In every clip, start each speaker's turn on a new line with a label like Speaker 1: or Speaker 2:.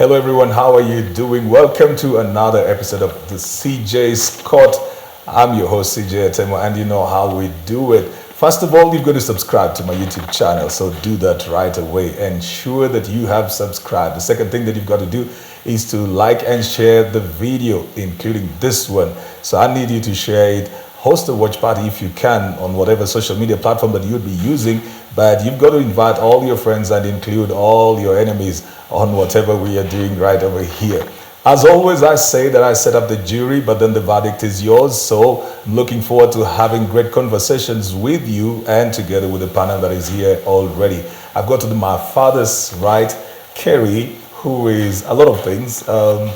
Speaker 1: Hello everyone, how are you doing? Welcome to another episode of the CJsCourt. I'm your host CJ Atemo, and you know how we do it. First of all, you've got to subscribe to my YouTube channel, so do that right away. Ensure that you have subscribed. The second thing that you've got to do is to like and share the video, including this one. So I need you to share it. Host a watch party if you can on whatever social media platform that you'd be using, but you've got to invite all your friends and include all your enemies on whatever we are doing right over here. As always, I say that I set up the jury, but then the verdict is yours. So I'm looking forward to having great conversations with you and together with the panel that is here already. I've got to my father's right, Kerry, who is a lot of things, a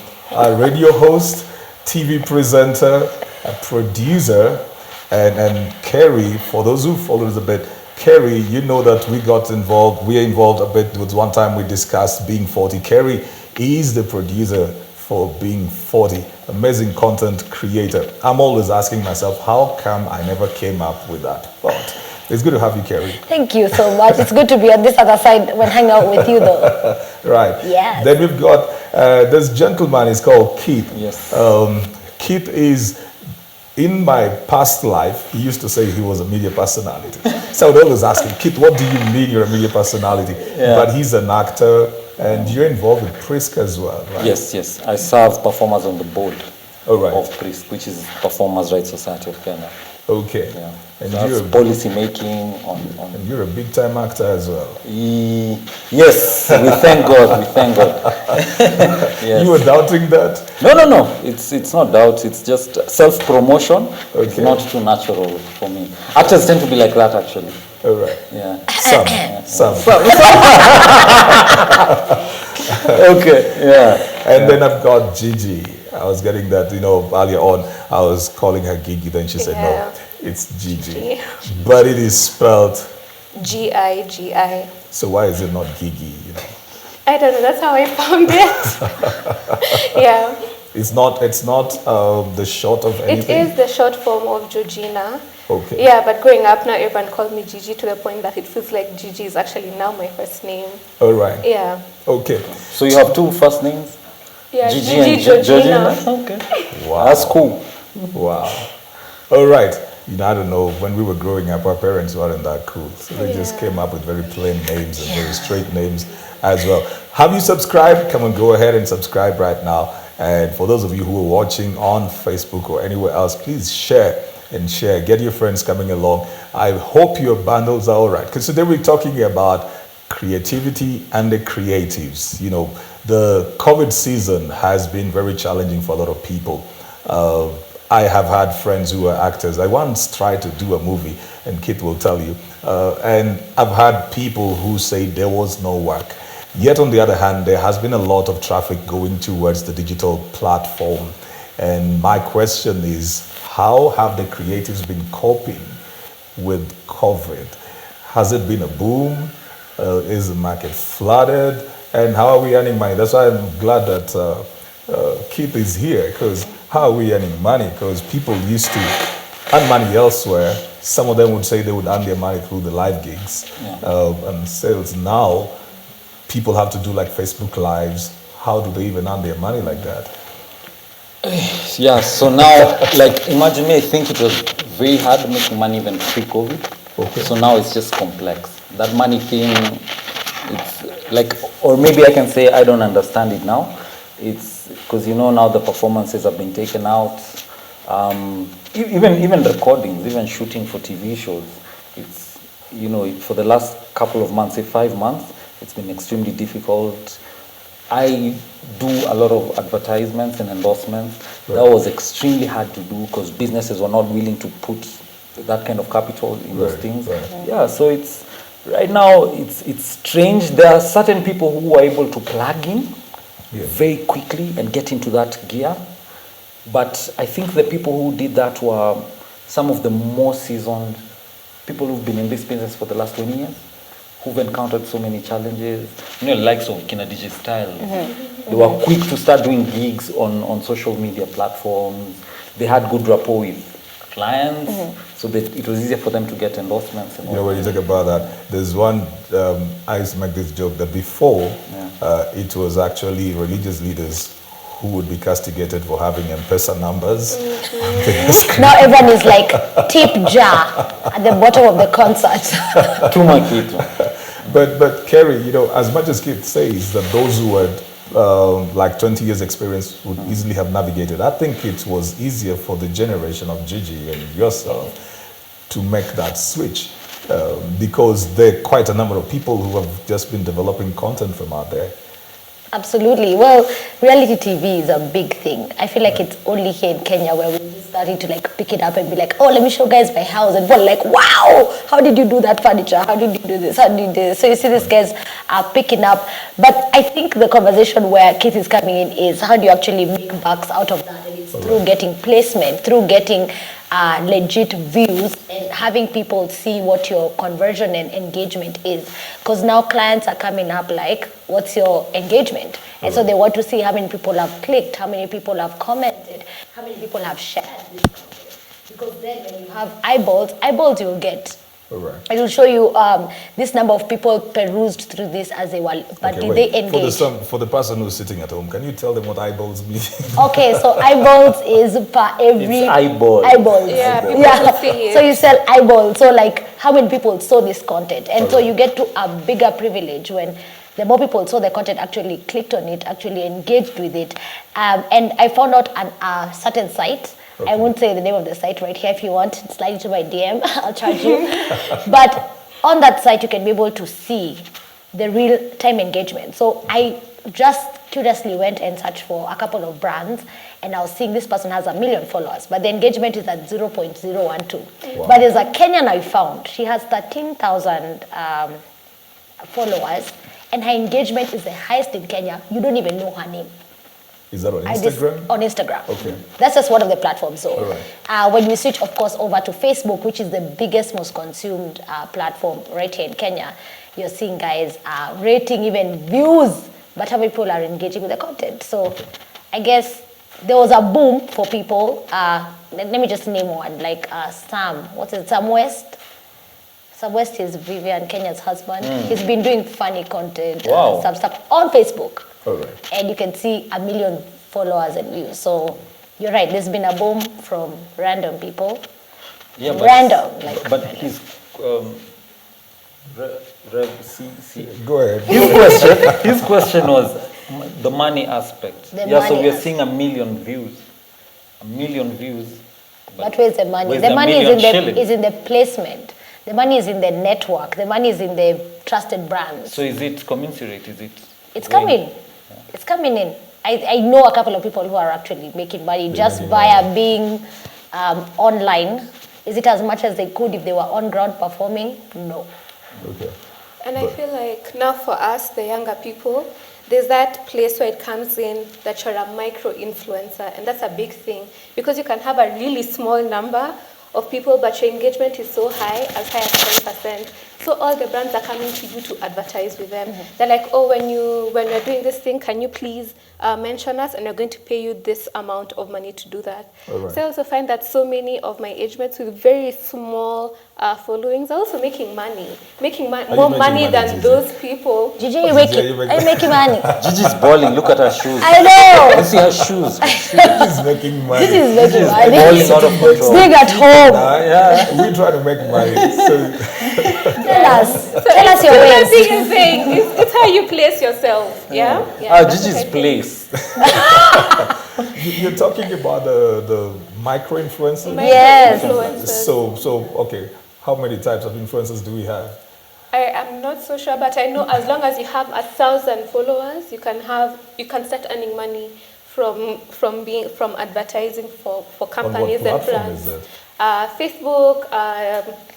Speaker 1: radio host, TV presenter, a producer, and Kerry, for those who follow us a bit, Kerry, you know that we're involved a bit with one time we discussed being 40. Kerry is the producer for being 40, amazing content creator. I'm always asking myself, how come I never came up with that thought? It's good to have you, Kerry.
Speaker 2: Thank you so much. It's good to be on this other side when hanging out with you, though.
Speaker 1: Right.
Speaker 2: Yes.
Speaker 1: Then we've got this gentleman, he's called Keith.
Speaker 3: Yes.
Speaker 1: Keith is, in my past life, he used to say he was a media personality. So I would always ask him, Keith, what do you mean you're a media personality?
Speaker 3: Yeah.
Speaker 1: But he's an actor, and you're involved with PRISK as well, right?
Speaker 3: Yes. I serve performers on the board
Speaker 1: Right.
Speaker 3: of PRISK, which is Performers Rights Society of Kenya.
Speaker 1: Okay.
Speaker 3: Yeah.
Speaker 1: And
Speaker 3: So that's policy making on.
Speaker 1: And you're a big time actor as well.
Speaker 3: Yes, we thank God. Yes.
Speaker 1: You were doubting that?
Speaker 3: No. It's not doubt. It's just self-promotion.
Speaker 1: Okay.
Speaker 3: It's not too natural for me. Actors tend to be like that, actually.
Speaker 1: All right.
Speaker 3: Yeah.
Speaker 1: Some.
Speaker 3: Okay. Yeah.
Speaker 1: And then I've got Gigi. I was getting that, earlier on, I was calling her Gigi, then she said, no, it's Gigi. But it is spelled
Speaker 2: Gigi.
Speaker 1: So why is it not Gigi,
Speaker 2: I don't know, that's how I found it. Yeah.
Speaker 1: It's not the short of anything?
Speaker 2: It is the short form of Georgina.
Speaker 1: Okay.
Speaker 2: Yeah, but growing up now, everyone calls me Gigi to the point that it feels like Gigi is actually now my first name.
Speaker 1: All right.
Speaker 2: Yeah.
Speaker 1: Okay.
Speaker 3: So you have two first names?
Speaker 2: Yeah,
Speaker 3: Gigi
Speaker 2: Gigi
Speaker 3: and
Speaker 2: Georgina.
Speaker 3: Okay.
Speaker 1: Wow.
Speaker 3: That's cool.
Speaker 1: Wow. All right. I don't know, when we were growing up, our parents weren't that cool. So they just came up with very plain names and very straight names as well. Have you subscribed? Come on, go ahead and subscribe right now. And for those of you who are watching on Facebook or anywhere else, please share. Get your friends coming along. I hope your bundles are all right. Because today we're talking about creativity and the creatives. The COVID season has been very challenging for a lot of people. I have had friends who are actors. I once tried to do a movie, and Kit will tell you. And I've had people who say there was no work. Yet on the other hand, there has been a lot of traffic going towards the digital platform. And my question is, how have the creatives been coping with COVID? Has it been a boom? Is the market flooded? And how are we earning money? That's why I'm glad that Keith is here, because how are we earning money? Because people used to earn money elsewhere. Some of them would say they would earn their money through the live gigs and sales. Now, people have to do like Facebook Lives. How do they even earn their money like that?
Speaker 3: Yeah, so now, imagine me, I think it was very hard making money even pre-COVID.
Speaker 1: Okay.
Speaker 3: So now it's just complex. That money thing, it's or maybe I can say I don't understand it now. It's because now the performances have been taken out. Even recordings, even shooting for TV shows. It's for the last couple of months, say 5 months, it's been extremely difficult. I do a lot of advertisements and endorsements. Right. That was extremely hard to do because businesses were not willing to put that kind of capital in those things. Right. Yeah, so it's right now it's strange. There are certain people who are able to plug in very quickly and get into that gear. But I think the people who did that were some of the more seasoned people who've been in this business for the last 20 years, who've encountered so many challenges. The likes of Kina DJ Style. They were quick to start doing gigs on social media platforms. They had good rapport with clients, so that it was easier for them to get endorsements. And
Speaker 1: You know, when you talk about that, there's one, I used to make this joke that before, it was actually religious leaders who would be castigated for having M-Pesa numbers.
Speaker 4: Now everyone is like tip jar at the bottom of the concert.
Speaker 3: to my kids.
Speaker 1: But Kerry, you know, as much as Kit says that those who had like 20 years experience would easily have navigated, I think it was easier for the generation of Gigi and yourself to make that switch because there are quite a number of people who have just been developing content from out there.
Speaker 4: Absolutely. Well, reality TV is a big thing. I feel like it's only here in Kenya where we're starting to like pick it up and be like, oh, let me show guys my house. And people are like, wow, how did you do that furniture? How did you do this? How did you do this? So you see these guys are picking up. But I think the conversation where Keith is coming in is how do you actually make bucks out of that? And it's through getting placement, through getting legit views and having people see what your conversion and engagement is. Because now clients are coming up like, what's your engagement? And so they want to see how many people have clicked, how many people have commented, how many people have shared this content. Because then when you have eyeballs you'll get.
Speaker 1: Right.
Speaker 4: It will show you this number of people perused through this as they were, but
Speaker 1: Okay,
Speaker 4: did
Speaker 1: wait.
Speaker 4: they engage?
Speaker 1: For the person who's sitting at home, can you tell them what eyeballs mean?
Speaker 4: Okay, so eyeballs is per every...
Speaker 3: It's eyeballs.
Speaker 4: Eyeballs.
Speaker 2: Yeah, people
Speaker 4: Yeah.
Speaker 2: see it.
Speaker 4: So you sell eyeballs. So like how many people saw this content? And so you get to a bigger privilege when the more people saw the content, actually clicked on it, actually engaged with it. And I found out on a certain site. I won't say the name of the site right here. If you want, slide into my DM. I'll charge you. But on that site, you can be able to see the real-time engagement. So I just curiously went and searched for a couple of brands, and I was seeing this person has 1 million followers, but the engagement is at 0.012.
Speaker 1: Wow.
Speaker 4: But there's a Kenyan I found. She has 13,000 followers, and her engagement is the highest in Kenya. You don't even know her name.
Speaker 1: Is that on Instagram?
Speaker 4: On Instagram.
Speaker 1: Okay.
Speaker 4: That's just one of the platforms. So
Speaker 1: All right.
Speaker 4: when we switch, of course, over to Facebook, which is the biggest, most consumed platform right here in Kenya, you're seeing guys rating even views, but how many people are engaging with the content. So I guess there was a boom for people. Let me just name one, like Sam. What's it? Sam West. Sam West is Vivian Kenya's husband. He's been doing funny content,
Speaker 3: Wow.
Speaker 4: some stuff on Facebook.
Speaker 1: All right.
Speaker 4: And you can see 1 million followers and views. So you're right, there's been a boom from random people.
Speaker 3: Yeah,
Speaker 4: Random, like
Speaker 3: but
Speaker 4: random.
Speaker 3: his
Speaker 1: Go ahead.
Speaker 3: his question was the money aspect.
Speaker 4: The
Speaker 3: Yeah, so
Speaker 4: money
Speaker 3: we are
Speaker 4: aspect.
Speaker 3: seeing 1 million views. 1 million views.
Speaker 4: But where's the money?
Speaker 3: where's
Speaker 4: The money is
Speaker 3: million
Speaker 4: in
Speaker 3: shillings?
Speaker 4: is in the placement. The money is in the network. The money is in the trusted brands.
Speaker 3: So is it commensurate? Is it?
Speaker 4: It's
Speaker 3: going-
Speaker 4: coming. It's coming in. I know a couple of people who are actually making money just
Speaker 1: making
Speaker 4: via being online. Is it as much as they could if they were on ground performing? No.
Speaker 1: Okay.
Speaker 2: And I feel like now for us, the younger people, there's that place where it comes in that you're a micro influencer, and that's a big thing because you can have a really small number of people, but your engagement is so high as 10%. So all the brands are coming to you to advertise with them. They're like, oh, when you're doing this thing, can you please mention us, and we're going to pay you this amount of money to do that.
Speaker 1: All right.
Speaker 2: So I also find that so many of my age mates with very small followings are also making money, more
Speaker 1: making
Speaker 2: money
Speaker 1: money,
Speaker 2: than
Speaker 1: Gigi?
Speaker 2: those people.
Speaker 4: Gigi,
Speaker 1: Gigi,
Speaker 4: are you making money?
Speaker 3: Gigi's balling. Look at her shoes.
Speaker 4: I know.
Speaker 3: You see her shoes.
Speaker 1: He's making money.
Speaker 4: This is making money.
Speaker 3: Balling out of control.
Speaker 4: Being at home.
Speaker 1: Yeah. We try to make money. So
Speaker 4: Tell us your
Speaker 2: The
Speaker 4: ways.
Speaker 2: thing is saying it's how you place yourself. Yeah. that's
Speaker 3: Gigi's
Speaker 2: what I think.
Speaker 3: place.
Speaker 1: you're talking about the micro influencers.
Speaker 4: Yes.
Speaker 2: Influencers.
Speaker 1: So okay. How many types of influencers do we have?
Speaker 2: I am not so sure, but I know as long as you have 1,000 followers, you can start earning money from advertising for companies and
Speaker 1: platform
Speaker 2: brands.
Speaker 1: is that?
Speaker 2: Facebook,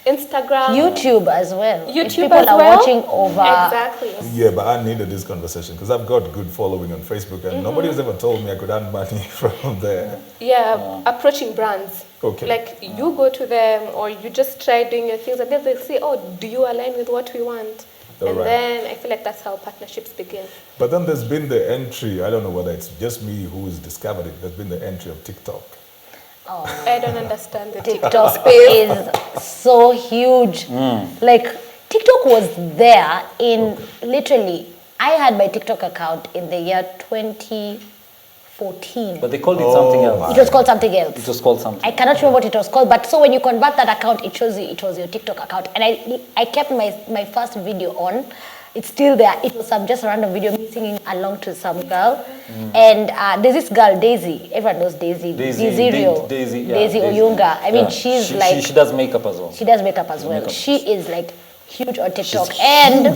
Speaker 2: Instagram,
Speaker 4: YouTube as well. If
Speaker 2: YouTube
Speaker 4: people
Speaker 2: as
Speaker 4: are
Speaker 2: well.
Speaker 4: watching over.
Speaker 2: Exactly.
Speaker 1: Yeah, but I needed this conversation because I've got good following on Facebook, and nobody's ever told me I could earn money from there.
Speaker 2: Yeah, approaching brands.
Speaker 1: Okay.
Speaker 2: Like you go to them or you just try doing your things and then they say, oh, do you align with what we want? And
Speaker 1: Alright.
Speaker 2: then I feel like that's how partnerships begin.
Speaker 1: But then there's been the entry. I don't know whether it's just me who has discovered it. There's been the entry of TikTok.
Speaker 2: I don't understand the TikTok
Speaker 4: TikTok
Speaker 2: space.
Speaker 4: is so huge. Like TikTok was there in literally. I had my TikTok account in the year 2014.
Speaker 3: But they called it something else.
Speaker 4: It was called something else.
Speaker 3: It was called something.
Speaker 4: I cannot remember what it was called, but so when you convert that account, it shows you it was your TikTok account. And I kept my first video on. It's still there. It was just a random video, me singing along to some girl. And there's this girl, Daisy. Everyone knows Daisy.
Speaker 3: Daisy
Speaker 4: Oyunga. I mean, she's like...
Speaker 3: She does makeup as well.
Speaker 4: She does makeup as well. She is like huge on TikTok. And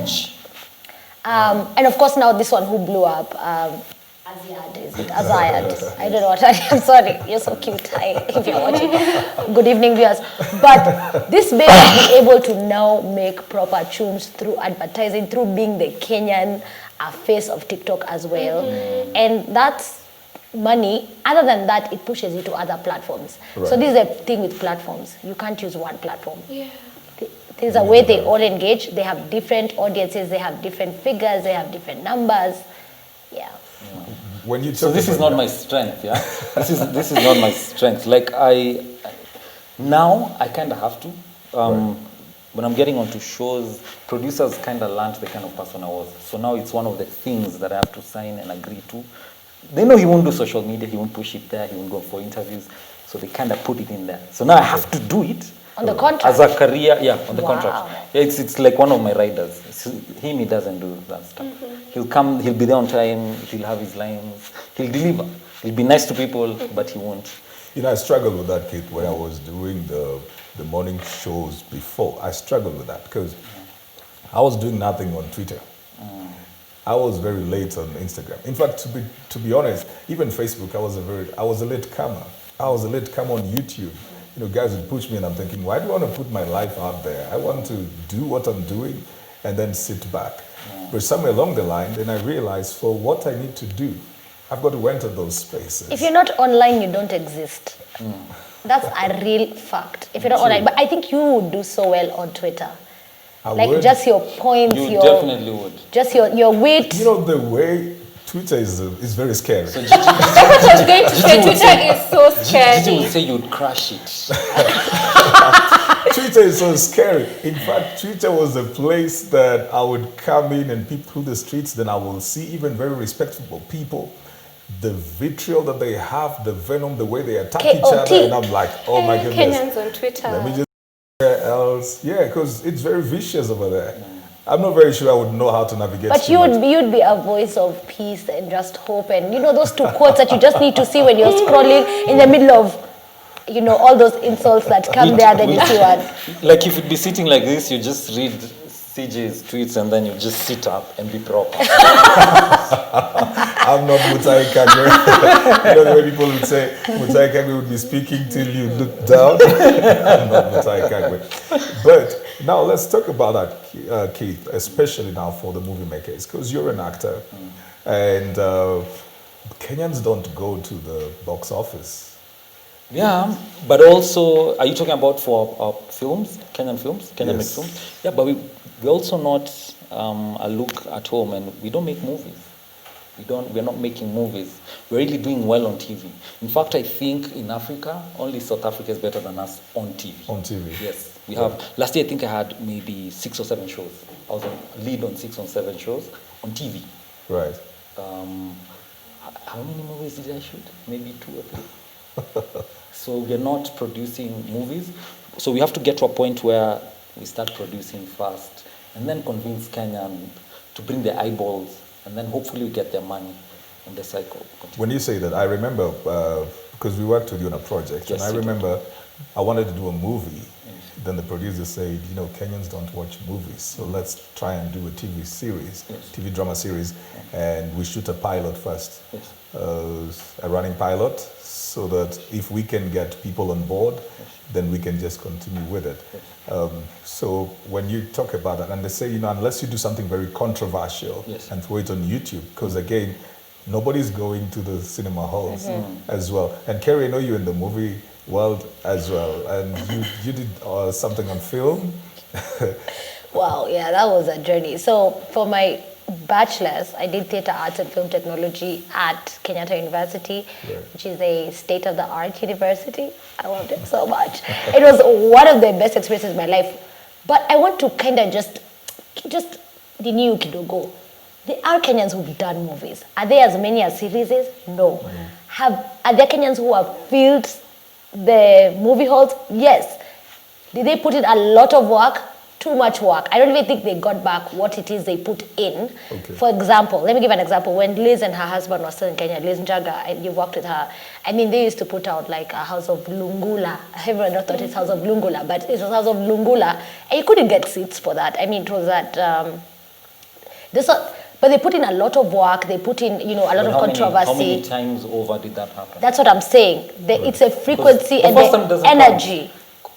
Speaker 4: of course now this one who blew up, Azayad, is it? Azayad. I don't know what I'm sorry. You're so cute. Hi, if you're watching. Good evening, viewers. But this babe has been able to now make proper tunes through advertising, through being the Kenyan face of TikTok as well. And that's money. Other than that, it pushes you to other platforms. Right. So this is the thing with platforms. You can't use one platform.
Speaker 2: Yeah.
Speaker 4: There's a way they all engage. They have different audiences. They have different figures. They have different numbers. Yeah.
Speaker 1: When you
Speaker 3: so this is not my strength, yeah. This is not my strength. Like now I kind of have to. When I'm getting onto shows, producers kind of learned the kind of person I was. So now it's one of the things that I have to sign and agree to. They know he won't do social media. He won't push it there. He won't go for interviews. So they kind of put it in there. So now I have to do it.
Speaker 4: On the contract?
Speaker 3: As a career, yeah, on the contract. Yeah, it's like one of my riders. He doesn't do that stuff. He'll come, he'll be there on time, he'll have his lines, he'll deliver. He'll be nice to people, but he won't.
Speaker 1: You know, I struggled with that, Kate, when I was doing the morning shows before. I struggled with that because I was doing nothing on Twitter. I was very late on Instagram. In fact, to be honest, even Facebook, I was a late comer. I was a late comer on YouTube. You know, guys would push me and I'm thinking, why do I want to put my life out there? I want to do what I'm doing and then sit back. But somewhere along the line, then I realized for what I need to do, I've got to enter those spaces.
Speaker 4: If you're not online, you don't exist. That's a real fact. If you're not online, but I think you would do so well on Twitter.
Speaker 1: I
Speaker 4: like
Speaker 1: would.
Speaker 4: Just your points,
Speaker 3: you definitely would.
Speaker 4: Just your wit.
Speaker 1: You know, the way Twitter is very scary.
Speaker 3: So
Speaker 2: That's what I was going to say. Twitter is so scary.
Speaker 3: Gigi would say you'd crush it.
Speaker 1: Twitter is so scary. In fact, Twitter was a place that I would come in and peep through the streets, then I will see even very respectable people, the vitriol that they have, the venom, the way they attack each other, and I'm like, oh my goodness.
Speaker 2: Kenyans on Twitter.
Speaker 1: Let me just where else. Yeah, because it's very vicious over there. I'm not very sure I would know how to navigate.
Speaker 4: But you'd be a voice of peace and just hope, and you know those two quotes that you just need to see when you're scrolling in the middle of, you know, all those insults that come there. Then you see one.
Speaker 3: Like if you'd be sitting like this, you just read CJ's tweets and then you just sit up and be proper.
Speaker 1: I'm not Mutai Kagiri. You know the way people would say Mutai Kagiri would be speaking till you look down. I'm not Mutai Kagiri. But now let's talk about that, Keith, especially now for the movie makers, because you're an actor, and Kenyans don't go to the box office.
Speaker 3: Yeah, but also, are you talking about for our films, Kenyan films, Kenyan made films? Yeah, but we also not a look at home, and we don't make movies. We're not making movies. We're really doing well on TV. In fact, I think in Africa, only South Africa is better than us on TV.
Speaker 1: On TV?
Speaker 3: Yes. We have, last year I think I had maybe 6 or 7 shows. I was on lead on 6 or 7 shows on TV.
Speaker 1: Right.
Speaker 3: How many movies did I shoot? Maybe 2 or 3. So we're not producing movies. So we have to get to a point where we start producing fast and then convince Kenya to bring their eyeballs, and then hopefully we get their money and the cycle continues.
Speaker 1: When you say that, I remember, because we worked with you on a project, and I remember I wanted to do a movie. Then the producer said, you know, Kenyans don't watch movies, so let's try and do a TV series, TV drama series, and we shoot a pilot first, a running pilot, so that if we can get people on board, then we can just continue with it. So when you talk about that, and they say, you know, unless you do something very controversial and throw it on YouTube, because again, nobody's going to the cinema halls as well. And Kerry, I know you're in the movie world as well, and you did something on film.
Speaker 4: Wow, yeah, that was a journey. So for my bachelor's, I did theatre arts and film technology at Kenyatta University, which is a state-of-the-art university. I loved it so much. It was one of the best experiences in my life. But I want to kind of just the new kidogo. There are Kenyans who've done movies. Are there as many as series? No. Are there Kenyans who have filled the movie halls? Yes. Did they put in a lot of work? Too much work. I don't even think they got back what it is they put in.
Speaker 1: Okay.
Speaker 4: For example, let me give an example. When Liz and her husband were still in Kenya, Liz Chuaga, and you worked with her, I mean, they used to put out like a House of Lungula. Everyone thought it's House of Lungula, but it's a House of Lungula. And you couldn't get seats for that. I mean, it was that... but they put in a lot of work. They put in, a lot of controversy.
Speaker 3: How many times over did that happen?
Speaker 4: That's what I'm saying. It's a frequency and the energy.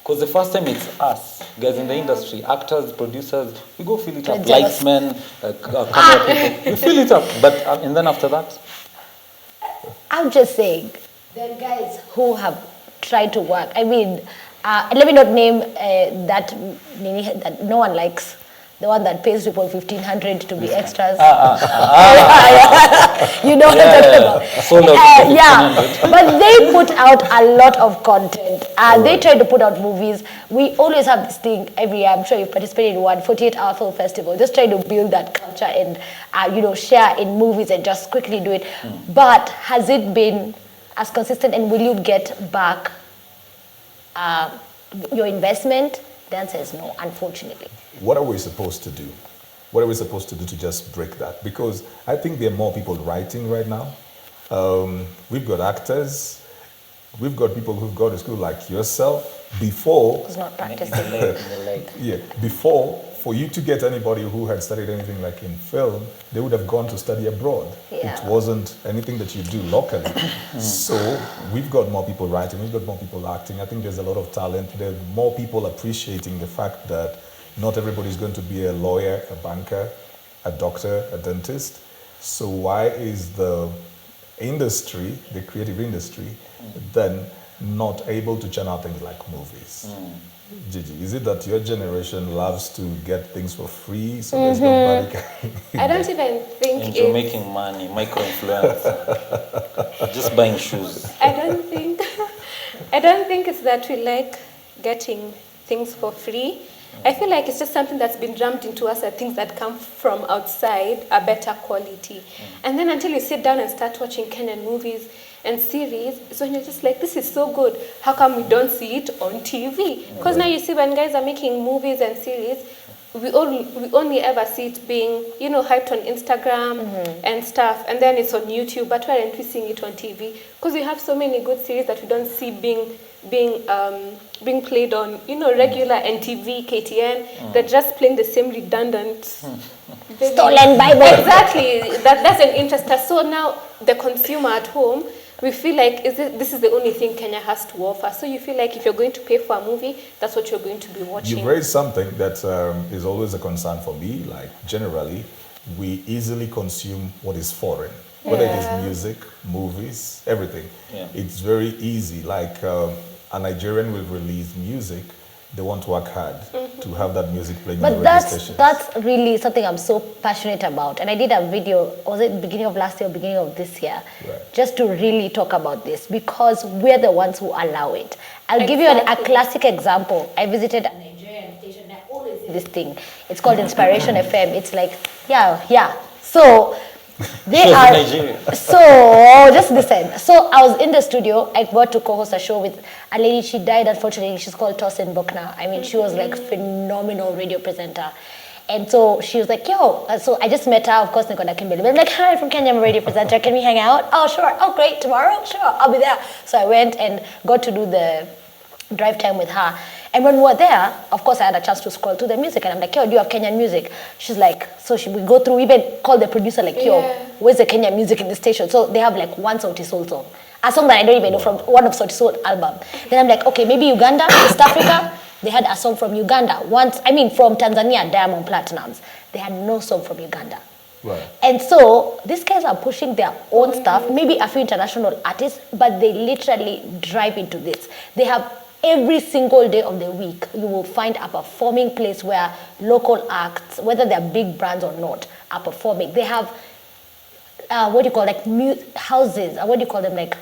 Speaker 3: Because the first time it's us, guys in the industry, actors, producers, we go fill it up. Lightsmen, camera people, we fill it up. But and then after that?
Speaker 4: I'm just saying, there are guys who have tried to work. I mean, let me not name that no one likes. The one that pays people 1,500 to be extras. You know what I'm talking about. Yeah, but they put out a lot of content. They try to put out movies. We always have this thing every year. I'm sure you've participated in one 48-hour film festival. Just try to build that culture and share in movies and just quickly do it. But has it been as consistent, and will you get back your investment? The answer is no, unfortunately.
Speaker 1: What are we supposed to do? What are we supposed to do to just break that? Because I think there are more people writing right now. We've got actors. We've got people who've gone to school like yourself. Before...
Speaker 4: Who's not practicing.
Speaker 1: Yeah, before, for you to get anybody who had studied anything like in film, they would have gone to study abroad.
Speaker 4: Yeah.
Speaker 1: It wasn't anything that you do locally. So we've got more people writing, we've got more people acting. I think there's a lot of talent. There are more people appreciating the fact that not everybody is going to be a lawyer, a banker, a doctor, a dentist. So why is the industry, the creative industry, then not able to churn out things like movies? Gigi, is it that your generation loves to get things for free, so there's nobody
Speaker 2: I don't even think
Speaker 3: and you're making money, micro-influence, just buying shoes.
Speaker 2: I don't think it's that we like getting things for free. I feel like it's just something that's been drummed into us, that things that come from outside are better quality. And then until you sit down and start watching Kenyan movies and series, so you're just like, this is so good. How come we don't see it on TV? Because now you see when guys are making movies and series, we only ever see it being, hyped on Instagram and stuff, and then it's on YouTube, but why aren't we seeing it on TV? Because we have so many good series that we don't see being played on, regular NTV, KTN. They're just playing the same redundant
Speaker 4: Stolen Bible.
Speaker 2: Exactly. That's an interest. So now the consumer at home, we feel like this is the only thing Kenya has to offer. So you feel like if you're going to pay for a movie, that's what you're going to be watching.
Speaker 1: You've raised something that is always a concern for me. Like, generally, we easily consume what is foreign. Whether it is music, movies, everything. Yeah. It's very easy. Like, a Nigerian will release music. They want to work hard to have that music playing on the radio stations.
Speaker 4: That's really something I'm so passionate about. And I did a video, was it beginning of last year or beginning of this year, just to really talk about this, because we're the ones who allow it. I'll give you a classic example. I visited a Nigerian station, and I always see this thing. It's called Inspiration FM. It's like, So they are, so just listen. So I was in the studio, I got to co-host a show with a lady. She died, unfortunately. She's called Tosin Bokna. I mean, she was like phenomenal radio presenter. And so she was like, so I just met her, of course, Nicola Kimberly. I'm like, hi, I'm from Kenya, I'm a radio presenter. Can we hang out? Oh, sure. Oh, great. Tomorrow? Sure. I'll be there. So I went and got to do the drive time with her. And when we were there, of course, I had a chance to scroll through the music. And I'm like, do you have Kenyan music? She's like, so we go through, even call the producer, like, where's the Kenyan music in the station? So they have like one Sauti Sol song. A song that I don't even know from one of Sauti Sol album. Then I'm like, okay, maybe Uganda, East Africa. They had a song from Uganda. From Tanzania, Diamond Platnumz. They had no song from Uganda.
Speaker 1: Right.
Speaker 4: And so these guys are pushing their own stuff, maybe a few international artists, but they literally drive into this. They have every single day of the week, you will find a performing place where local acts, whether they're big brands or not, are performing. They have, what do you call, like houses, what do you call them, like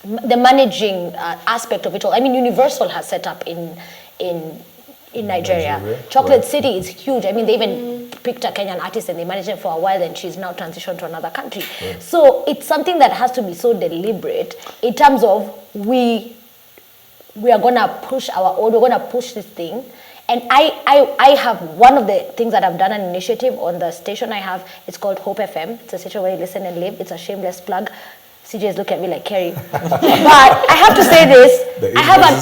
Speaker 4: the managing aspect of it all. I mean, Universal has set up in Nigeria. Chocolate City is huge. I mean, they even picked a Kenyan artist and they managed it for a while, and she's now transitioned to another country. Right. So it's something that has to be so deliberate in terms of we are gonna push our own, we're gonna push this thing. And I have one of the things that I've done, an initiative on the station I have. It's called Hope FM. It's a station where you listen and live. It's a shameless plug. CJ's look at me like, Kerry. But I have to say this. I have an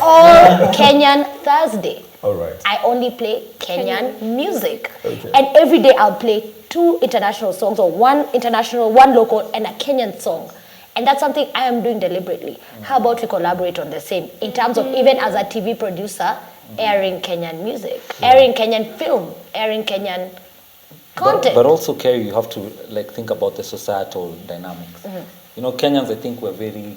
Speaker 4: all Kenyan Thursday.
Speaker 1: All right.
Speaker 4: I only play Kenyan music. Okay. And every day I'll play 2 international songs, or 1 international, 1 local, and a Kenyan song. And that's something I am doing deliberately. How about we collaborate on the same, in terms of even as a TV producer, airing Kenyan music, airing Kenyan film, airing Kenyan content.
Speaker 3: But also, Kerry, you have to think about the societal dynamics. You know, Kenyans, I think we're very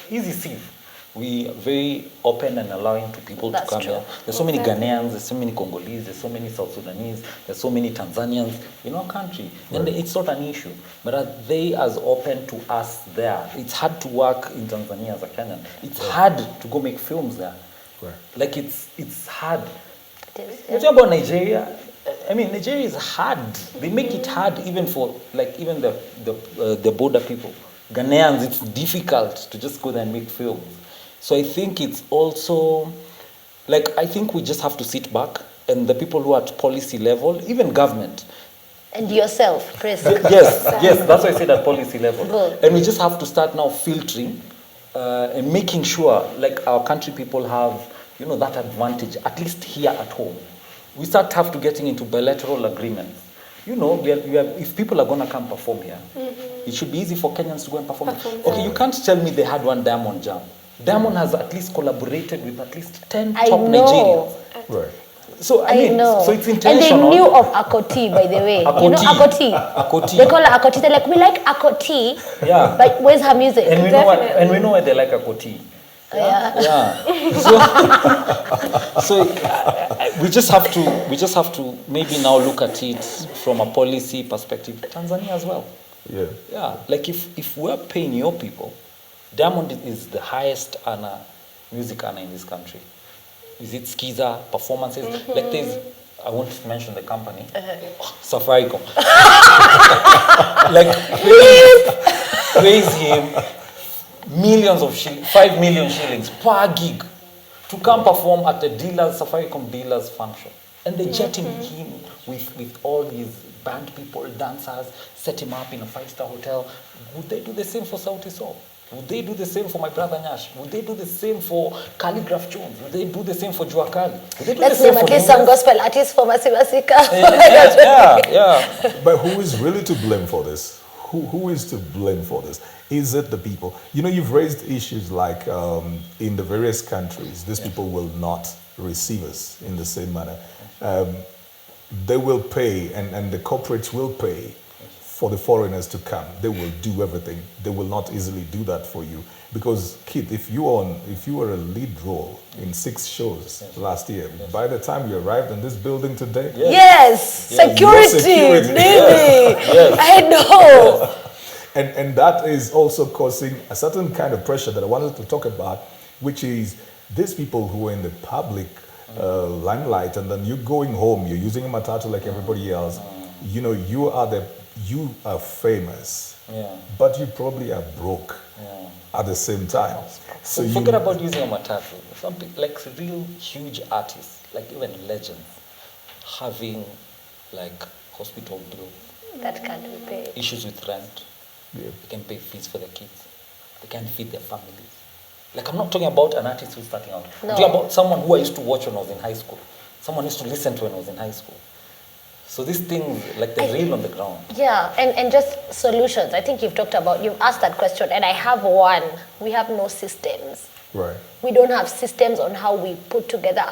Speaker 3: easy sieve. We are very open and allowing to people to come here. There's so many Ghanaians, there's so many Congolese, there's so many South Sudanese, there's so many Tanzanians in our country. And it's not an issue. But are they as open to us there? It's hard to work in Tanzania as a Kenyan. It's hard to go make films there. Right. It's hard. You talk about Nigeria. I mean, Nigeria is hard. They make it hard even for even the border people. Ghanaians, it's difficult to just go there and make films. So I think it's also, I think we just have to sit back, and the people who are at policy level, even government.
Speaker 4: And yourself, PRISK.
Speaker 3: Yes, that's why I said at policy level. Good. And we just have to start now filtering and making sure, our country people have, that advantage, at least here at home. We have to getting into bilateral agreements. If people are going to come perform here, it should be easy for Kenyans to go and perform. Okay, you can't tell me they had one Diamond Jam. Diamond has at least collaborated with at least 10 top Nigerians. Right. So I know. So it's intentional.
Speaker 4: And they knew of Akoti, by the way.
Speaker 3: Akoti.
Speaker 4: You know Akoti? They call her Akoti. They're like, we like Akoti.
Speaker 3: Yeah.
Speaker 4: But where's her music?
Speaker 3: And we know why they like Akoti. Yeah. So we just have to maybe now look at it from a policy perspective. Tanzania as well. Yeah. Yeah. If we're paying your people, Diamond is the highest music earner in this country. Is it Skiza performances? I won't mention the company. Safaricom. Praise him. Millions of shillings, 5 million shillings per gig to come perform at the Safaricom dealers function. And they jetting him with all his band people, dancers, set him up in a 5-star hotel. Would they do the same for Sauti Sol? Would they do the same for my brother Nyash? Would they do the same for Calligraph Jones? Would they do the same for Juakali?
Speaker 4: Let's name at least some gospel artists for Masibasika.
Speaker 3: Yeah.
Speaker 1: But who is really to blame for this? Who is to blame for this? Is it the people? You've raised issues like in the various countries, these people will not receive us in the same manner. They will pay, and the corporates will pay for the foreigners to come. They will do everything. They will not easily do that for you. Because, Kid, if you were a lead role in 6 shows last year, by the time you arrived in this building today...
Speaker 4: Yes! Security! Yes. I know!
Speaker 1: And that is also causing a certain kind of pressure that I wanted to talk about, which is these people who are in the public limelight, and then you're going home, you're using a matatu like everybody else, you are famous, but you probably are broke at the same time.
Speaker 3: So forget about using a matatu. Some people, real huge artists, even legends, having hospital bills
Speaker 4: that can't be paid,
Speaker 3: issues with rent. They can pay fees for their kids. They can feed their families. I'm not talking about an artist who's starting out. I'm talking about someone who I used to watch when I was in high school. Someone I used to listen to when I was in high school. So these things, they're real on the ground.
Speaker 4: Yeah, and just solutions. I think you've asked that question, and I have one. We have no systems.
Speaker 1: Right.
Speaker 4: We don't have systems on how we put together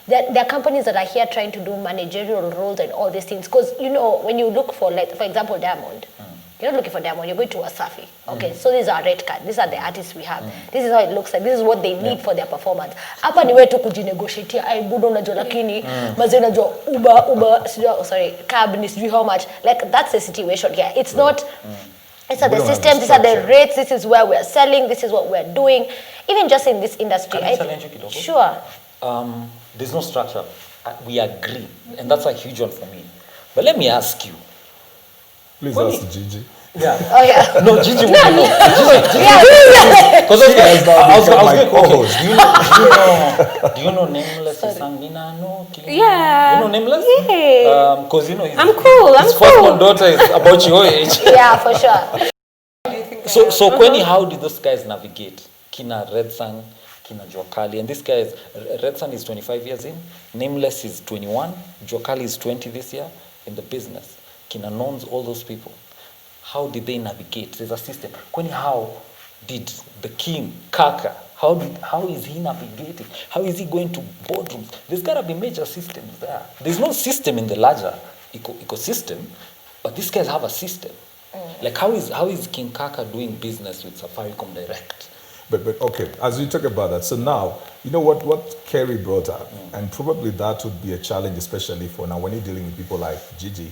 Speaker 4: there are companies that are here trying to do managerial roles and all these things. Because, when you look for example, Diamond, You're not looking for Diamond, you're going to Wasafi. Okay, so these are red card. These are the artists we have. This is how it looks like. This is what they need for their performance. Hapa ni wetu kujinegotiate. Ai budo unajua lakini mazee unajua Uber cab ni sijui how much. Like that's the situation here. It's not these are the systems, these are the rates, this is where we're selling, this is what we're doing. Even just in this industry.
Speaker 3: Can I challenge you, Kidogo?
Speaker 4: Sure.
Speaker 3: There's no structure. We agree. And that's a huge one for me. But let me ask you.
Speaker 1: Please ask Gigi.
Speaker 3: Yeah.
Speaker 4: Oh yeah.
Speaker 3: No, Gigi would know. Because I was going, do you know Nameless Sangina? No.
Speaker 2: Yeah.
Speaker 3: You know Nameless?
Speaker 2: Yeah.
Speaker 3: Because
Speaker 2: I'm cool.
Speaker 3: His first daughter is about your age.
Speaker 4: Yeah, for sure.
Speaker 3: So Kweni, how did those guys navigate? Kina Red Sun, Kina Juakali, and this guy is Red Sun is 25 years in, Nameless is 21, Juakali is 20 this year in the business. Kina Nons, all those people. How did they navigate? There's a system. Kweni, how did the king, Kaka, how is he navigating? How is he going to boardrooms? There's got to be major systems there. There's no system in the larger ecosystem, but these guys have a system. Like how is King Kaka doing business with Safaricom Direct?
Speaker 1: But okay, as you talk about that, so now, you know what Kerry brought up, and probably that would be a challenge, especially for now, when you're dealing with people like Gigi,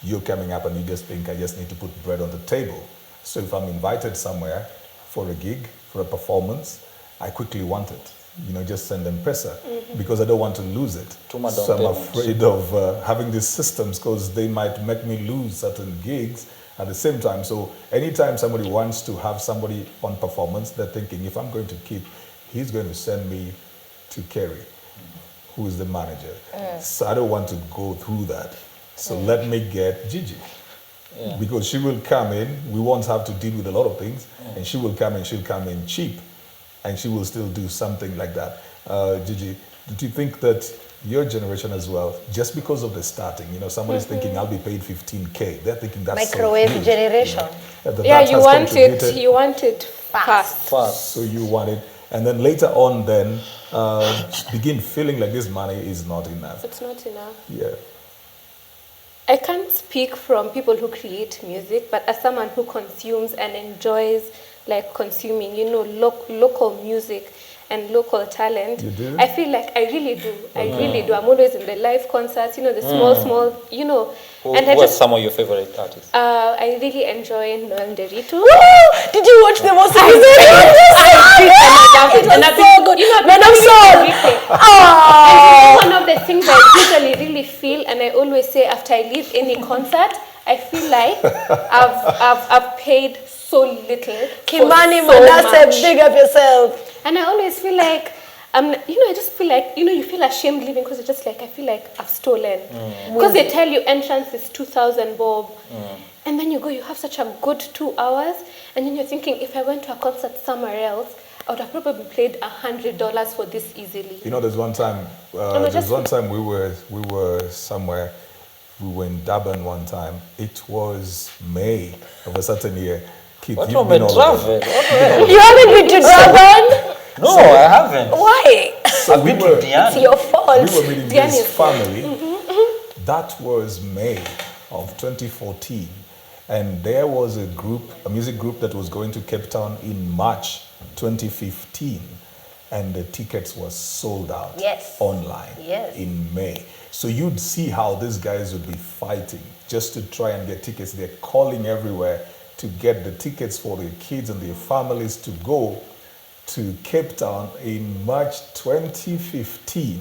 Speaker 1: you're coming up and you just think, I just need to put bread on the table. So if I'm invited somewhere for a gig, for a performance, I quickly want it. You know, just send them pesa because I don't want to lose it. So I'm afraid of having these systems because they might make me lose certain gigs at the same time. So anytime somebody wants to have somebody on performance, they're thinking, if I'm going to keep, he's going to send me to Kerry, who is the manager. So I don't want to go through that. So let me get Gigi. Because she will come in, we won't have to deal with a lot of things, and she will come in, she'll come in cheap, and she will still do something like that. Gigi, do you think that your generation as well, just because of the starting, you know, somebody's thinking I'll be paid 15K, they're thinking that's
Speaker 4: microwave
Speaker 1: so huge,
Speaker 4: generation.
Speaker 1: You know,
Speaker 2: Yeah, you want it fast.
Speaker 1: So you want it, and then later on then begin feeling like this money is not enough.
Speaker 2: It's not enough.
Speaker 1: Yeah.
Speaker 2: I can't speak from people who create music, but as someone who consumes and enjoys like consuming, you know, local music and local talent,
Speaker 1: you do?
Speaker 2: I feel like I really do. I really do. I'm always in the live concerts, you know, the small, you know.
Speaker 3: Who
Speaker 2: and
Speaker 3: are some of your favorite artists?
Speaker 2: I really enjoy Noel Nderitu.
Speaker 4: Did you watch the most
Speaker 2: I did, and I love it. And I've been so good. You know,
Speaker 4: Man of Soul.
Speaker 2: And one of the things I usually really feel, and I always say after I leave any concert, I feel like I've paid so little.
Speaker 4: Kimani
Speaker 2: for so
Speaker 4: Manasseh,
Speaker 2: much.
Speaker 4: big up yourself.
Speaker 2: And I always feel like, I just feel like, you feel ashamed leaving because it's just like, I feel like I've stolen. Because they tell you entrance is 2,000 bob. And then you go, you have such a good 2 hours. And then you're thinking, if I went to a concert somewhere else, I would have probably paid $100 for this easily.
Speaker 1: You know, there's one time, we were somewhere, we were in Durban one time. It was May of a certain year. Keith,
Speaker 3: What
Speaker 1: you've
Speaker 3: about
Speaker 1: been all
Speaker 3: travel?
Speaker 1: over.
Speaker 4: You haven't been to Durban?
Speaker 3: No, I haven't.
Speaker 4: Why?
Speaker 3: I've been to Diani.
Speaker 4: It's your fault.
Speaker 1: We were meeting
Speaker 2: Diani
Speaker 1: this
Speaker 2: is
Speaker 1: family. That was May of 2014. And there was a music group that was going to Cape Town in March 2015. And the tickets were sold out online in May. So you'd see how these guys would be fighting just to try and get tickets. They're calling everywhere to get the tickets for their kids and their families to go to Cape Town in March 2015,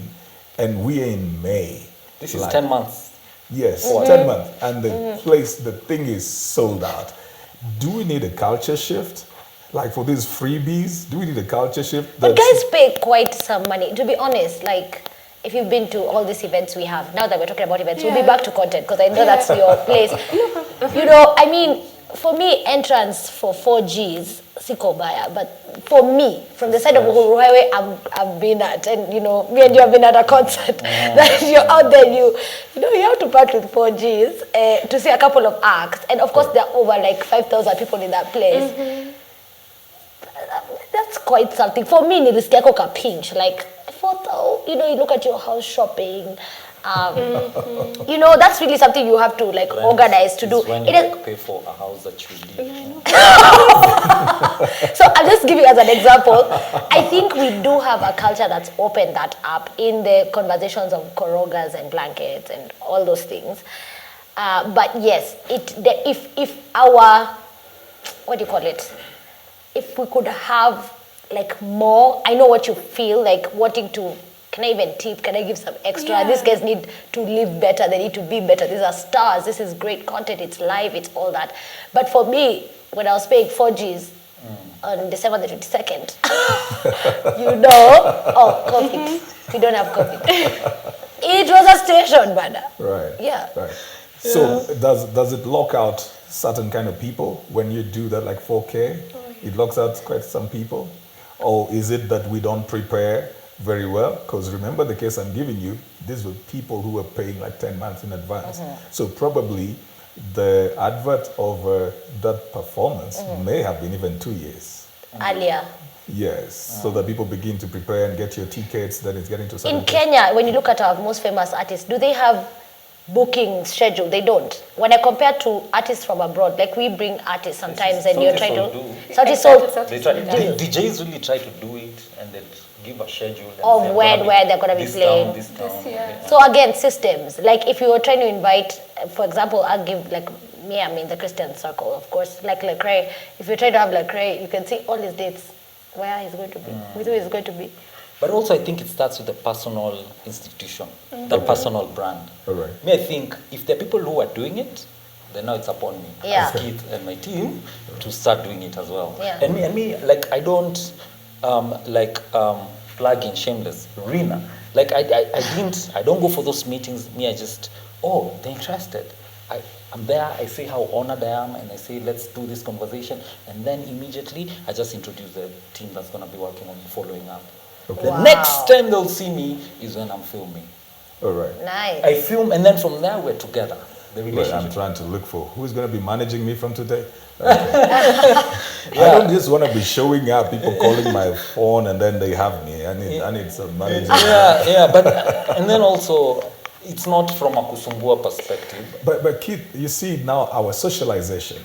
Speaker 1: and we're in May.
Speaker 3: This is 10 months.
Speaker 1: Yes, 10 months. And the thing is sold out. Do we need a culture shift? Like for these freebies, do we need a culture shift?
Speaker 4: But guys pay quite some money, to be honest. Like, if you've been to all these events we have, now that we're talking about events, we'll be back to content because I know that's your place. You know, I mean, for me, entrance for 4Gs, siko baya, but for me, from the side of Uhuru Highway, I've been at, and you know, me and you have been at a concert, that you're out there, you have to part with 4Gs to see a couple of acts, and of course there are over like 5,000 people in that place. That's quite something. For me, nilisikia ka pinch, like, you look at your house shopping, You know, that's really something you have to like organize to do.
Speaker 3: When
Speaker 4: It
Speaker 3: you
Speaker 4: is,
Speaker 3: like, pay for a house that you live.
Speaker 4: so I'll just give you as an example. I think we do have a culture that's opened that up in the conversations of korogas and blankets and all those things. But yes, if our, what do you call it? If we could have like more, I know what you feel, like wanting to, can I even tip? Can I give some extra?
Speaker 2: Yeah.
Speaker 4: These guys need to live better. They need to be better. These are stars. This is great content. It's live. It's all that. But for me, when I was paying 4Gs on December the 22nd, you know, COVID. We don't have COVID. It was a station, brother.
Speaker 1: Right.
Speaker 4: Yeah.
Speaker 1: Right. So does it lock out certain kind of people when you do that, like 4K? It locks out quite some people? Or is it that we don't prepare very well? Because remember the case I'm giving you, these were people who were paying like 10 months in advance. So probably the advert of that performance may have been even 2 years.
Speaker 4: Earlier.
Speaker 1: Yes, so that people begin to prepare and get your tickets, then it's getting to certain
Speaker 4: In Kenya, when you look at our most famous artists, do they have booking schedule? They don't. When I compare to artists from abroad, like we bring artists sometimes and you're trying to... Sauti Sol
Speaker 3: They try, DJs really try to do it and then give a schedule. And
Speaker 4: of
Speaker 3: say,
Speaker 4: where they're going to be
Speaker 3: this
Speaker 4: playing.
Speaker 3: town, this town.
Speaker 2: year.
Speaker 4: So again, systems. Like if you were trying to invite, for example, I'll give like me, I'm in the Christian circle, of course, like Lecrae. If you're trying to have Lecrae, you can see all his dates, where he's going to be, with who he's going to be.
Speaker 3: But also I think it starts with the personal institution, the personal brand.
Speaker 1: All right.
Speaker 3: Me, I think if there are people who are doing it, then now it's upon me
Speaker 4: Yeah.
Speaker 3: as Keith and my team to start doing it as well.
Speaker 4: Yeah.
Speaker 3: And me, like I don't plug in shameless. Rina, like I don't go for those meetings. Me, I just, they're interested. I'm there, I say how honored I am, and I say, let's do this conversation. And then immediately, I just introduce the team that's going to be working on following up.
Speaker 1: Okay.
Speaker 3: The
Speaker 4: Wow.
Speaker 3: next time they'll see me is when I'm filming.
Speaker 1: All right.
Speaker 4: Nice.
Speaker 3: I film, and then from there, we're together. The
Speaker 1: Well,
Speaker 3: relationship.
Speaker 1: I'm trying to look for who's going to be managing me from today. Okay. I don't just want to be showing up, people calling my phone, and then they have me. I need some managing.
Speaker 3: But and then also, it's not from a kusumbua perspective.
Speaker 1: But Keith, you see now our socialization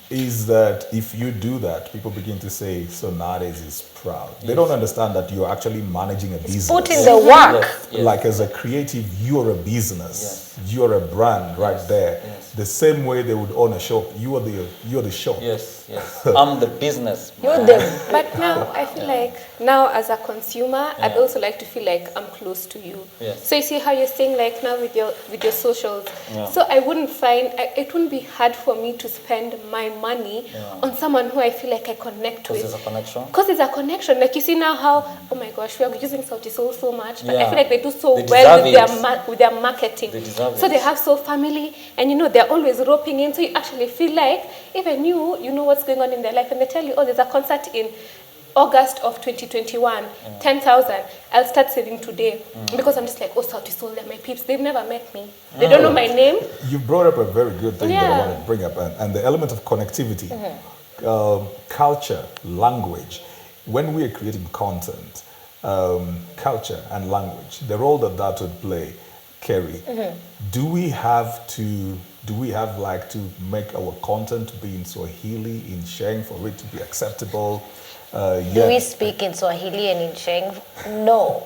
Speaker 1: is that if you do that, people begin to say, so nowadays is proud. They don't understand that you're actually managing a business.
Speaker 4: Put in the work.
Speaker 3: Yes.
Speaker 1: Like as a creative, you're a business.
Speaker 3: Yes.
Speaker 1: You're a brand right there.
Speaker 3: Yes.
Speaker 1: The same way they would own a shop, you're the shop.
Speaker 3: Yes. I'm the business.
Speaker 4: You're the...
Speaker 2: But now I feel like now as a consumer, I'd also like to feel like I'm close to you.
Speaker 3: Yes.
Speaker 2: So you see how you're saying like now with your socials.
Speaker 3: Yeah.
Speaker 2: So I wouldn't find it wouldn't be hard for me to spend my money on someone who I feel like I connect
Speaker 3: Because
Speaker 2: with.
Speaker 3: there's a connection.
Speaker 2: Because there's a connection. Like you see now how, oh my gosh, we are using Sauti Sol so much, but I
Speaker 3: Yeah.
Speaker 2: feel like they do so
Speaker 3: They
Speaker 2: well
Speaker 3: deserve
Speaker 2: with their marketing.
Speaker 3: They deserve
Speaker 2: so
Speaker 3: it.
Speaker 2: they have so family, and you know they're always roping in. So you actually feel like even you know what's going on in their life, and they tell you, oh, there's a concert in August of 2021, 10,000. I'll start saving today because I'm just like, oh, Sauti Sol, they're my peeps. They've never met me. They don't know my name.
Speaker 1: You brought up a very good thing that I
Speaker 2: Yeah.
Speaker 1: want to bring up, and the element of connectivity, culture, language. When we are creating content, culture and language, the role that would play, Kerry, do we have to make our content be in Swahili, in Sheng, for it to be acceptable?
Speaker 4: Do we speak in Swahili and in Sheng? No.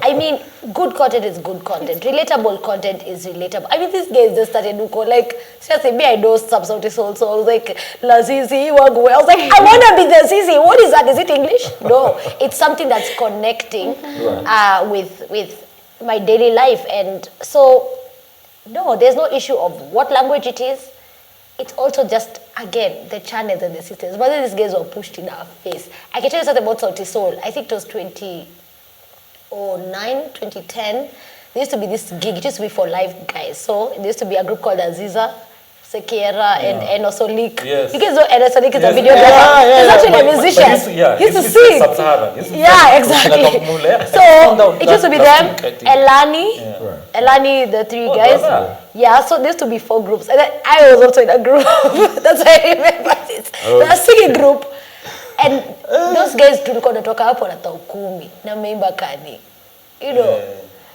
Speaker 4: I mean, good content is good content. Relatable content is relatable. I mean, these guys just started to go like, seriously, me, I know some Sauti Sol songs like La Zizi, Wagwe. I was like, I want to be the Zizi. What is that? Is it English? No. It's something that's connecting with my daily life. And so, no, there's no issue of what language it is. It's also just, again, the channels and the systems. Whether these guys were pushed in our face. I can tell you something about Sauti Sol. I think it was 2009, 2010. There used to be this gig. It used to be for live guys. So there used to be a group called Aziza, Sekiera, and also Leak.
Speaker 3: Yes.
Speaker 4: You guys know Enes Leak is a
Speaker 3: Yes.
Speaker 4: videographer. He's actually a
Speaker 3: But
Speaker 4: musician. He used to sing. Yeah, exactly. So it used to be them, Elani, Elani, the three guys.
Speaker 3: brother.
Speaker 4: Yeah, so there used to be 4 groups. And then I was also in a group. That's why I remember this. A singing group. And those guys tulikuwa natoka hapo na taukumi na meimba kani. You know.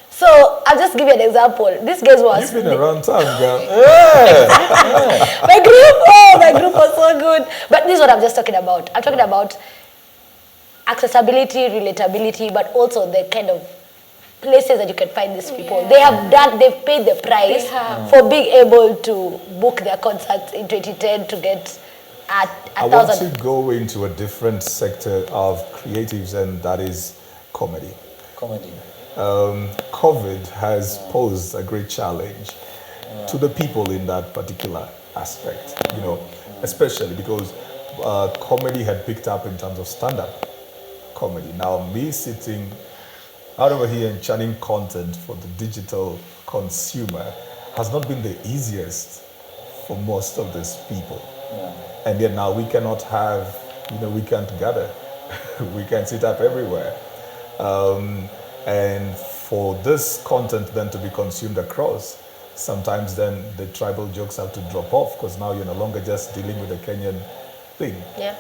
Speaker 4: So I'll just give you an example. This guys was
Speaker 1: You've been around town, girl.
Speaker 4: my group was so good. But this is what I'm just talking about. I'm talking about accessibility, relatability, but also the kind of places that you can find these people. They've paid the price for being able to book their concerts in 2010 to get
Speaker 1: I want to go into a different sector of creatives, and that is comedy.
Speaker 3: Comedy.
Speaker 1: COVID has posed a great challenge to the people in that particular aspect, you know, especially because comedy had picked up in terms of stand-up comedy. Now, me sitting out over here and churning content for the digital consumer has not been the easiest for most of these people. And yet now we cannot have, you know, we can't gather. We can't sit up everywhere. And for this content then to be consumed across, sometimes then the tribal jokes have to drop off because now you're no longer just dealing with the Kenyan thing.
Speaker 4: Yeah.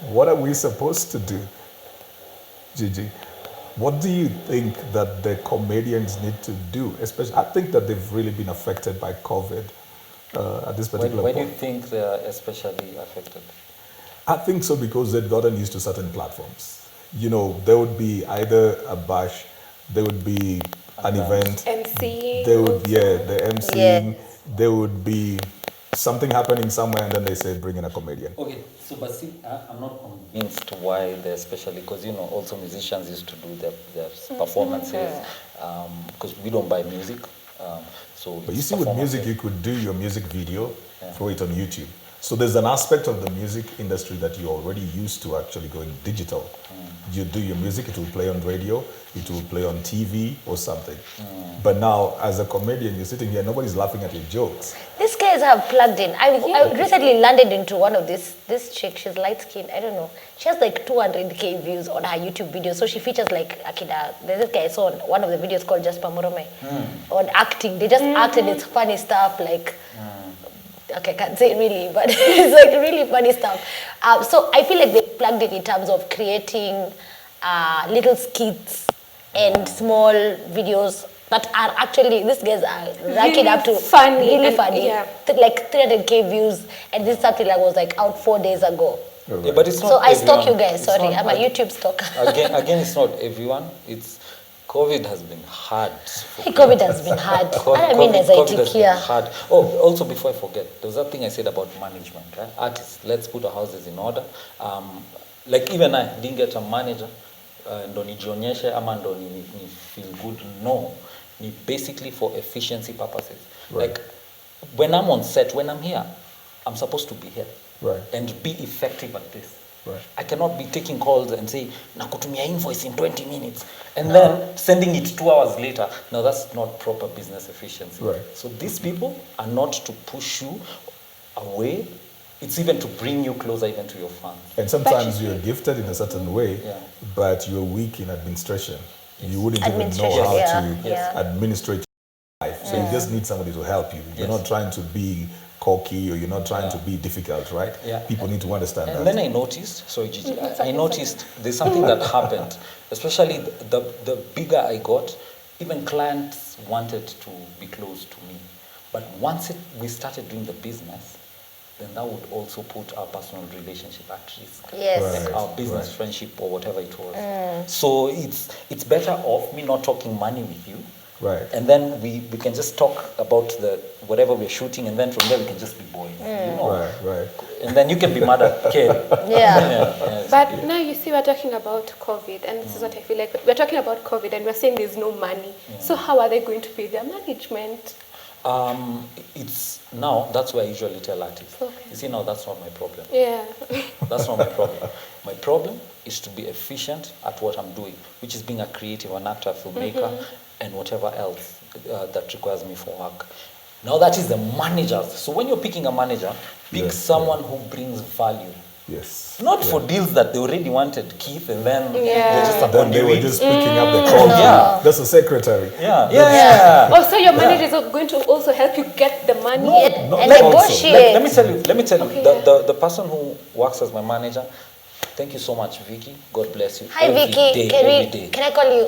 Speaker 1: What are we supposed to do, Gigi? What do you think that the comedians need to do? Especially, I think that they've really been affected by COVID at this particular point.
Speaker 3: Why do you think they are especially affected?
Speaker 1: I think so because they've gotten used to certain platforms. You know, there would be either a bash, there would be an event,
Speaker 2: MCing.
Speaker 1: there would be the MCing, there would be something happening somewhere, and then they say bring in a comedian.
Speaker 3: Okay, so but see, I'm not convinced why they're especially, because you know also musicians used to do their performances because we don't buy music.
Speaker 1: But you see, with music, you could do your music video, throw it on YouTube. So there's an aspect of the music industry that you're already used to actually going digital. You do your music, it will play on radio, it will play on TV or something. But now, as a comedian, you're sitting here, nobody's laughing at your jokes.
Speaker 4: These guys have plugged in. I recently landed into one of this chick. She's light skinned. I don't know. She has like 200K views on her YouTube videos. So she features like Akida. There's this guy I saw on one of the videos called Just Pamurome on acting. They just acted. It's funny stuff like. Okay, I can't say it really, but it's like really funny stuff. So I feel like they plugged in terms of creating little skits and small videos that are actually, these guys are racking up to
Speaker 2: funny,
Speaker 4: really funny, like 300K views, and this is something that was like out 4 days ago.
Speaker 3: Yeah, but it's not
Speaker 4: so I
Speaker 3: everyone.
Speaker 4: stalk you guys.
Speaker 3: It's
Speaker 4: Sorry,
Speaker 3: not,
Speaker 4: I'm a YouTube stalker.
Speaker 3: Again, it's not everyone. It's COVID has been hard.
Speaker 4: COVID has been hard. I mean, as I
Speaker 3: COVID has
Speaker 4: take here.
Speaker 3: been hard. Oh, also before I forget, there was that thing I said about management, right? Artists, let's put our houses in order. Like even I didn't get a manager. Ndo nijionyeshe ama ndo ni feel good. No, ni basically for efficiency purposes.
Speaker 1: Right.
Speaker 3: Like when I'm on set, when I'm here, I'm supposed to be here and be effective at this.
Speaker 1: Right.
Speaker 3: I cannot be taking calls and say, nakutumia invoice in 20 minutes and then sending it 2 hours later. No, that's not proper business efficiency.
Speaker 1: Right.
Speaker 3: So these people are not to push you away. It's even to bring you closer even to your fans.
Speaker 1: And sometimes you're gifted in a certain way, but you're weak in administration. You wouldn't even know how to administrate your life. So you just need somebody to help you. You're not trying to be cocky or you're not trying to be difficult, right? Yeah. People need to understand that.
Speaker 3: And then I noticed, sorry Gigi, I noticed there's something that happened, especially the bigger I got, even clients wanted to be close to me. But once we started doing the business, then that would also put our personal relationship at risk.
Speaker 4: Yes.
Speaker 3: Like our business friendship or whatever it was. So it's better off me not talking money with you.
Speaker 1: Right.
Speaker 3: And then we can just talk about the whatever we're shooting, and then from there we can just be boys. You know?
Speaker 1: Right.
Speaker 3: And then you can be mad at Kerry.
Speaker 2: But now you see, we're talking about COVID, and this is what I feel like. We're talking about COVID, and we're saying there's no money. So how are they going to pay their management?
Speaker 3: It's now, that's where I usually tell artists. Okay. You see, now that's not my problem.
Speaker 2: Yeah.
Speaker 3: That's not my problem. My problem is to be efficient at what I'm doing, which is being a creative, an actor, filmmaker, and whatever else that requires me for work. Now that is the managers. So when you're picking a manager, pick someone who brings value.
Speaker 1: Yes.
Speaker 3: Not for deals that they already wanted, Keith, and then
Speaker 1: they were just picking up the call. That's the secretary.
Speaker 2: Oh, so your manager is going to also help you get the money?
Speaker 1: No,
Speaker 4: and negotiate.
Speaker 3: Let me tell you,
Speaker 2: Okay,
Speaker 3: the person who works as my manager, thank you so much, Vicky. God bless you.
Speaker 4: Hi, Vicky.
Speaker 3: Every day.
Speaker 4: Can I call you?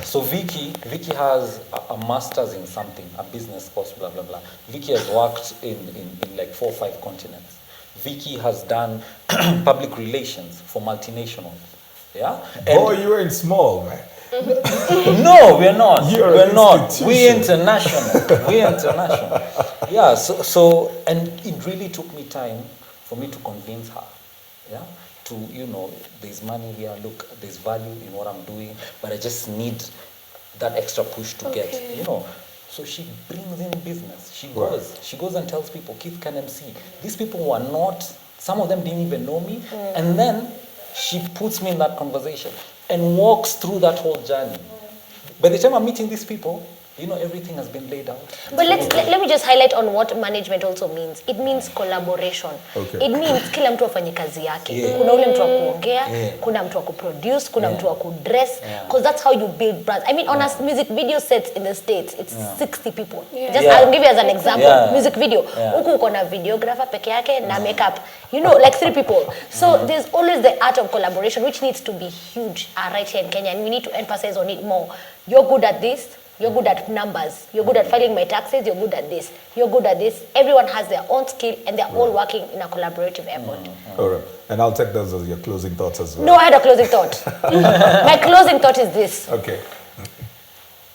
Speaker 3: So Vicky has a master's in something, a business course, blah, blah, blah. Vicky has worked in like 4 or 5 continents. Vicky has done public relations for multinationals. Yeah?
Speaker 1: Boy, you ain't small, man.
Speaker 3: No, we're not.
Speaker 1: We're
Speaker 3: not. We're international. We're international. Yeah, so, and it really took me time for me to convince her. Yeah? To, there's money here, look, there's value in what I'm doing, but I just need that extra push to get, So she brings in business. She goes and tells people, Keith can MC. These people who are not, some of them didn't even know me, and then she puts me in that conversation and walks through that whole journey. By the time I'm meeting these people, everything has been laid out.
Speaker 4: But let me just highlight on what management also means. It means collaboration.
Speaker 1: Okay.
Speaker 4: It means kila mtu afanye kazi yake. Kuna ule mtu wa kuongea, kuna mtu wa kuproduce, kuna mtu wa kudress, because that's how you build brands. I mean, on a music video set in the States, it's 60 people. I'll give you as an example. Music video. Huku uko na videographer peke yake na makeup. Like 3 people. So there's always the art of collaboration, which needs to be huge right here in Kenya, and we need to emphasize on it more. You're good at this. You're good at numbers. You're good at filing my taxes. You're good at this. You're good at this. Everyone has their own skill, and they're all working in a collaborative effort.
Speaker 1: All right. And I'll take those as your closing thoughts as well.
Speaker 4: No, I had a closing thought. My closing thought is this.
Speaker 1: Okay.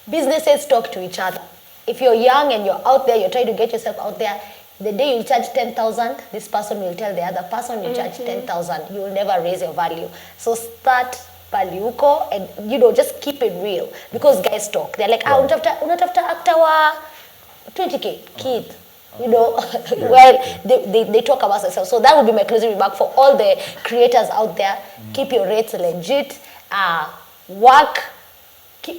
Speaker 4: Businesses talk to each other. If you're young and you're out there, you're trying to get yourself out there, the day you charge 10,000, this person will tell the other person you charge 10,000. You will never raise your value. So start paliuko and just keep it real, because guys talk. They're like, unatafuta actor wa 20k kid, well, they talk about themselves. So that would be my closing remark for all the creators out there. Keep your rates legit, work,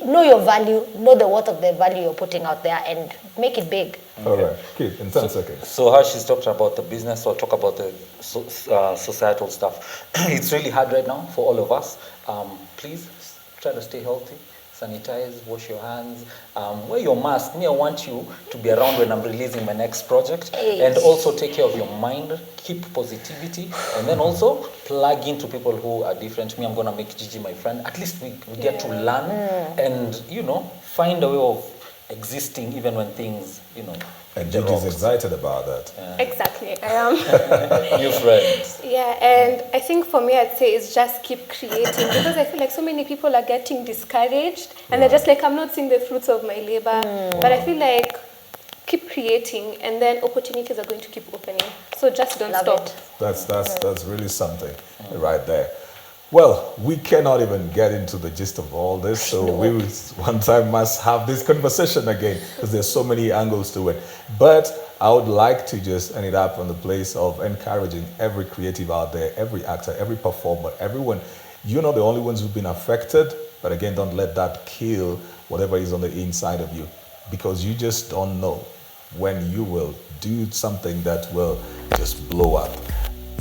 Speaker 4: know your value, know the worth of the value you're putting out there, and make it big.
Speaker 1: All right, keep in 10 seconds.
Speaker 3: So how she's talked about the business, or talk about the societal stuff. It's really hard right now for all of us. Please try to stay healthy. Sanitize, wash your hands, wear your mask. I want you to be around when I'm releasing my next project. And also take care of your mind, keep positivity, and then also plug into people who are different. I'm going to make Gigi my friend. At least we get to learn and, find a way of existing even when things,
Speaker 1: And Gigi's excited about that.
Speaker 2: Exactly, I am.
Speaker 3: New friends.
Speaker 2: Yeah, and I think for me, I'd say it's just keep creating, because I feel like so many people are getting discouraged, and they're just like, I'm not seeing the fruits of my labor. But I feel like keep creating, and then opportunities are going to keep opening. So just don't stop.
Speaker 1: That's really something right there. Well, we cannot even get into the gist of all this, so we one time must have this conversation again, because there's so many angles to it. But I would like to just end it up on the place of encouraging every creative out there, every actor, every performer, everyone. The only ones who've been affected, but again, don't let that kill whatever is on the inside of you, because you just don't know when you will do something that will just blow up.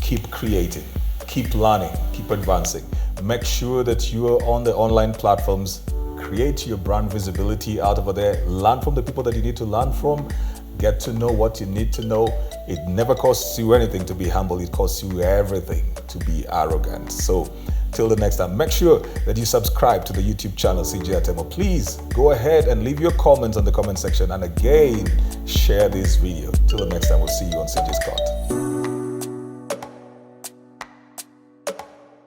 Speaker 1: Keep creating. Keep learning, keep advancing. Make sure that you are on the online platforms. Create your brand visibility out over there. Learn from the people that you need to learn from. Get to know what you need to know. It never costs you anything to be humble. It costs you everything to be arrogant. So till the next time, make sure that you subscribe to the YouTube channel, J Atemo. Please go ahead and leave your comments on the comment section. And again, share this video. Till the next time, we'll see you on CJsCourt.